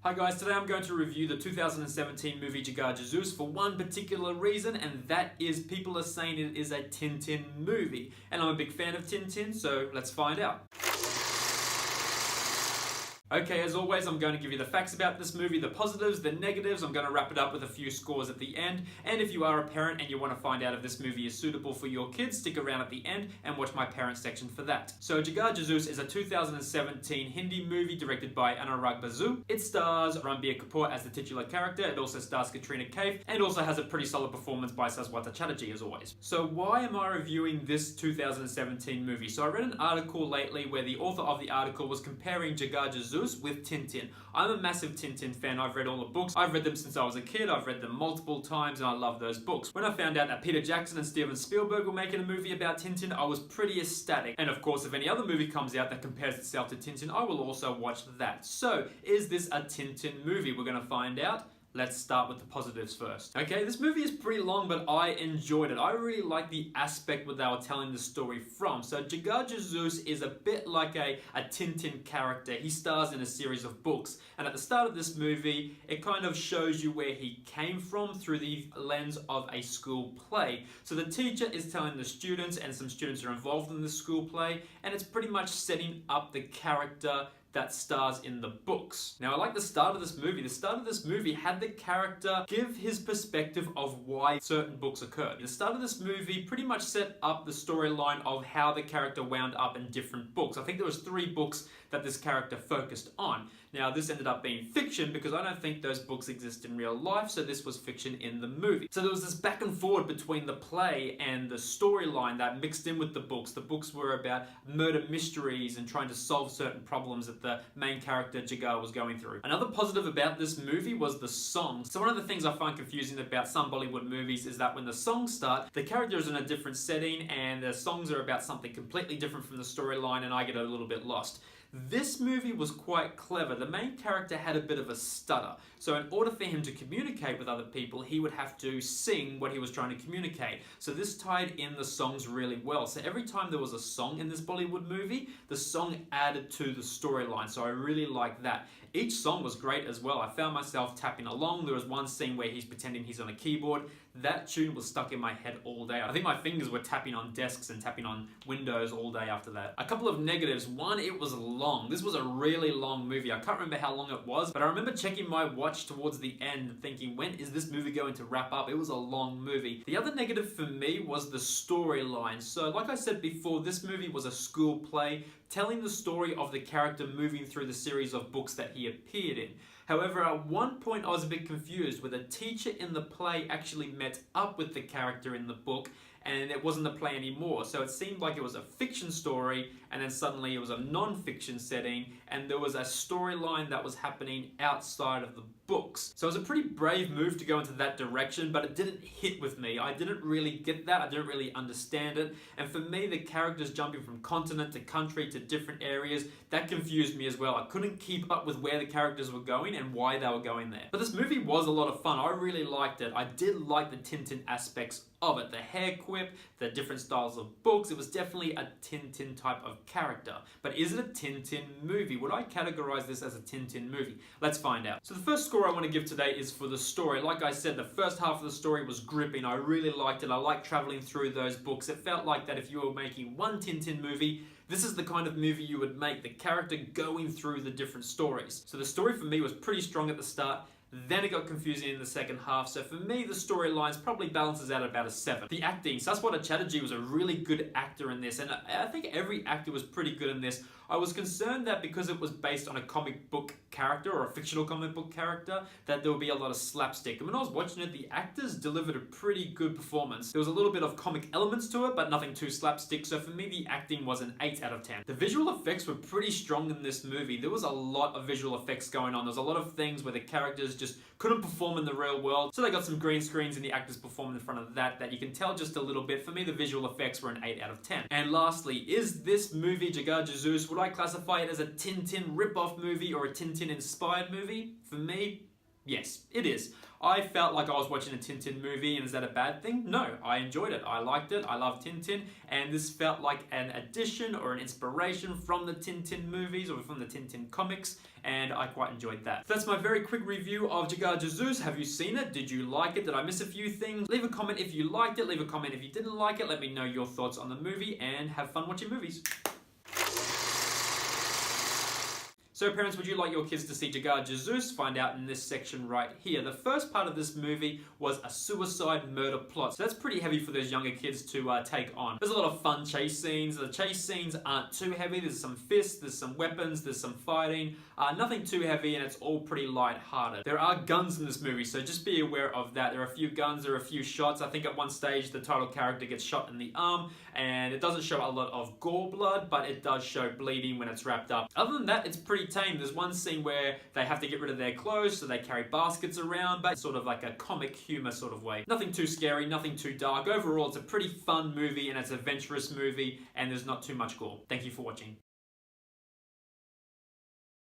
Hi guys, today I'm going to review the 2017 movie Jagga Jasoos for one particular reason, and that is people are saying it is a Tintin movie. And I'm a big fan of Tintin, so let's find out. Okay, as always, I'm going to give you the facts about this movie, the positives, the negatives. I'm going to wrap it up with a few scores at the end. And if you are a parent and you want to find out if this movie is suitable for your kids, stick around at the end and watch my parent section for that. So, Jagga Jasoos is a 2017 Hindi movie directed by Anurag Basu. It stars Ranbir Kapoor as the titular character. It also stars Katrina Kaif and also has a pretty solid performance by Saswata Chatterjee as always. So, why am I reviewing this 2017 movie? So, I read an article lately where the author of the article was comparing Jagga Jasoos with Tintin. I'm a massive Tintin fan. I've read all the books. I've read them since I was a kid. I've read them multiple times and I love those books. When I found out that Peter Jackson and Steven Spielberg were making a movie about Tintin, I was pretty ecstatic. And of course, if any other movie comes out that compares itself to Tintin, I will also watch that. So, is this a Tintin movie? We're going to find out. Let's start with the positives first. Okay, this movie is pretty long, but I enjoyed it. I really like the aspect where they were telling the story from. So Jagga Jasoos is a bit like a Tintin character. He stars in a series of books. And at the start of this movie, it kind of shows you where he came from through the lens of a school play. So the teacher is telling the students, and some students are involved in the school play, and it's pretty much setting up the character that stars in the books. Now, I like the start of this movie. The start of this movie had the character give his perspective of why certain books occurred. The start of this movie pretty much set up the storyline of how the character wound up in different books. I think there was 3 books that this character focused on. Now, this ended up being fiction because I don't think those books exist in real life, so this was fiction in the movie. So there was this back and forward between the play and the storyline that mixed in with the books. The books were about murder mysteries and trying to solve certain problems that the main character Jagga was going through. Another positive about this movie was the songs. So one of the things I find confusing about some Bollywood movies is that when the songs start, the character is in a different setting and the songs are about something completely different from the storyline, and I get a little bit lost. This movie was quite clever. The main character had a bit of a stutter. So in order for him to communicate with other people, he would have to sing what he was trying to communicate. So this tied in the songs really well. So every time there was a song in this Bollywood movie, the song added to the storyline. So I really liked that. Each song was great as well. I found myself tapping along. There was one scene where he's pretending he's on a keyboard. That tune was stuck in my head all day. I think my fingers were tapping on desks and tapping on windows all day after that. A couple of negatives. One, it was long. This was a really long movie. I can't remember how long it was, but I remember checking my watch towards the end and thinking, when is this movie going to wrap up? It was a long movie. The other negative for me was the storyline. So like I said before, this movie was a school play telling the story of the character moving through the series of books that he appeared in. However, at one point I was a bit confused where the teacher in the play actually met up with the character in the book, and it wasn't the play anymore. So it seemed like it was a fiction story, and then suddenly it was a non-fiction setting, and there was a storyline that was happening outside of the books. So it was a pretty brave move to go into that direction, but it didn't hit with me. I didn't really get that. I didn't really understand it. And for me, the characters jumping from continent to country to different areas, that confused me as well. I couldn't keep up with where the characters were going and why they were going there. But this movie was a lot of fun. I really liked it. I did like the Tintin aspects of it. The hair quip, the different styles of books. It was definitely a Tintin type of character. But is it a Tintin movie? Would I categorize this as a Tintin movie? Let's find out. So the first score I want to give today is for the story. Like I said, the first half of the story was gripping. I really liked it. I liked traveling through those books. It felt like that if you were making one Tintin movie, this is the kind of movie you would make, the character going through the different stories. So the story for me was pretty strong at the start. Then it got confusing in the second half. So for me, the storylines probably balances out at about a 7. The acting, Saswata Chatterjee was a really good actor in this, and I think every actor was pretty good in this. I was concerned that because it was based on a comic book character or a fictional comic book character, that there would be a lot of slapstick. And when I was watching it, the actors delivered a pretty good performance. There was a little bit of comic elements to it, but nothing too slapstick. So for me, the acting was an 8 out of 10. The visual effects were pretty strong in this movie. There was a lot of visual effects going on. There's a lot of things where the characters just couldn't perform in the real world. So they got some green screens and the actors performed in front of that you can tell just a little bit. For me, the visual effects were an 8 out of 10. And lastly, is this movie, Jagga Jasoos, would I classify it as a Tintin rip-off movie or a Tintin-inspired movie? For me, Yes, it is. I felt like I was watching a Tintin movie, and is that a bad thing? No, I enjoyed it. I liked it. I love Tintin, and this felt like an addition or an inspiration from the Tintin movies or from the Tintin comics, and I quite enjoyed that. So that's my very quick review of Jagga Jasoos. Have you seen it? Did you like it? Did I miss a few things? Leave a comment if you liked it. Leave a comment if you didn't like it. Let me know your thoughts on the movie, and have fun watching movies. So parents, would you like your kids to see Jagga Jasoos? Find out in this section right here. The first part of this movie was a suicide murder plot. So that's pretty heavy for those younger kids to take on. There's a lot of fun chase scenes. The chase scenes aren't too heavy. There's some fists, there's some weapons, there's some fighting. Nothing too heavy, and it's all pretty light-hearted. There are guns in this movie, so just be aware of that. There are a few guns, there are a few shots. I think at one stage the title character gets shot in the arm, and it doesn't show a lot of gore blood, but it does show bleeding when it's wrapped up. Other than that, it's pretty tame. There's one scene where they have to get rid of their clothes, so they carry baskets around, but sort of like a comic humor sort of way. Nothing too scary, nothing too dark. Overall, it's a pretty fun movie, and it's an adventurous movie, and there's not too much gore. Thank you for watching.